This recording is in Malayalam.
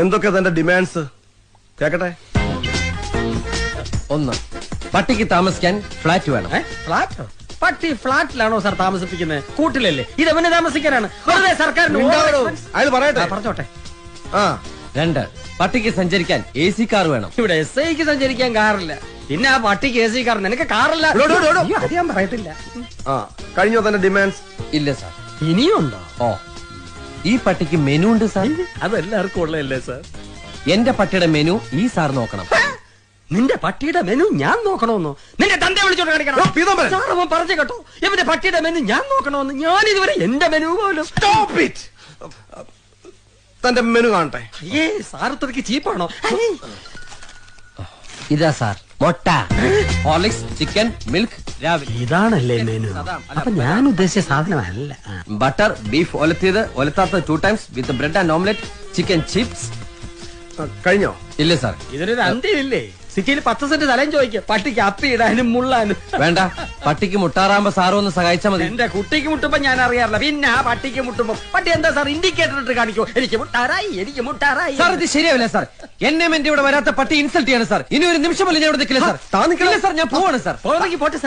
എന്തൊക്കെ തന്റെ ഡിമാൻഡ്സ് കേക്കട്ടെ? 1. പട്ടിക്ക് താമസിക്കാൻ ഫ്ലാറ്റ് വേണം. ഫ്ലാറ്റോ? പട്ടി ഫ്ലാറ്റിലാണോ സാർ താമസിപ്പിക്കുന്നത്? കൂട്ടിലല്ലേ? ഇതെവനെ താമസിക്കാനാണ്. വെറുതെ സർക്കാരിന് അയാൾ പറയട്ടെ. പറഞ്ഞോട്ടെ. 2. പട്ടിക്ക് സഞ്ചരിക്കാൻ AC കാർ വേണം. ഇവിടെ SIക്ക് സഞ്ചരിക്കാൻ കാറില്ല, പിന്നെ ആ പട്ടിക്ക് AC കാർ. നിനക്ക് കാറില്ല? അത് ഞാൻ പറയത്തില്ല. കഴിഞ്ഞോ തന്റെ ഡിമാൻഡ്സ്? ഇല്ല സാർ. ഇനിയുണ്ടോ? ഓ, ഈ പട്ടിക്ക് മെനു ഉണ്ട് സാർ. അതെല്ലാവർക്കും ഉള്ളതല്ലേ സാർ? എന്റെ പട്ടിയുടെ മെനു ഈ സാർ നോക്കണം. നിന്റെ പട്ടിയുടെ മെനു ഞാൻ നോക്കണമെന്നോ? നിന്റെ തന്റെ വിളിച്ചോണ്ട് കാണിക്കണം. സാർ അവൻ പറഞ്ഞു കേട്ടോ, ഇവന്റെ പട്ടിയുടെ മെനു ഞാൻ നോക്കണമെന്ന്. ഞാൻ ഇതുവരെ എന്റെ മെനു പോലും. തന്റെ മെനു കാണട്ടെ. ഏ സാർ ഇത്രയ്ക്ക് ചീപ്പാണോ? ഇതാ സാർ, മുട്ട, ഹോർലിക്സ്, ചിക്കൻ, മിൽക്ക് രാവിലെ. ഇതാണല്ലേ മെനു? അപ്പൊ ഞാൻ ഉദ്ദേശിച്ച സാധനമല്ല. ബട്ടർ, ബീഫ് ഒലത്തിയത്, ഒലത്താത്ത 2 times with bread and omelette, chicken chips. കഴിഞ്ഞോ? ഇല്ല സാർ. ഇതിനൊരു അന്ത്യമില്ലേ? സിറ്റിയിൽ 10 സെന്റ് സ്ഥലം ചോദിക്കും പട്ടിക്ക് അപ്പി ഇടാനും മുള്ളാനും. വേണ്ട, പട്ടിക്ക് മുട്ടാറാകുമ്പോ സാറ് ഒന്ന് സഹായിച്ചാൽ മതി. എന്റെ കുട്ടിക്ക് മുട്ടുമ്പോ ഞാൻ അറിയാറില്ല, പിന്നെ ആ പട്ടിക്ക് മുട്ടുമ്പോ പട്ടി എന്താ സാർ ഇൻഡിക്കേറ്റർ ഇട്ട് കാണിക്കോ? എനിക്ക് മുട്ടാറായി, എനിക്ക് മുട്ടാറായി. സാർ ഇത് ശരിയാവില്ല സാർ. എന്നെ എന്റെ ഇവിടെ വരാത്ത പട്ടി ഇൻസൾട്ട് ചെയ്യാണ് സാർ. ഇനി ഒരു നിമിഷം പോലും ഞാൻ ഇവിടെ നിൽക്കില്ല സാർ. താ നിൽക്കില്ല സാർ, ഞാൻ പോവാണ് സാർ. പോകണമെങ്കിൽ പോട്ടെ സാർ.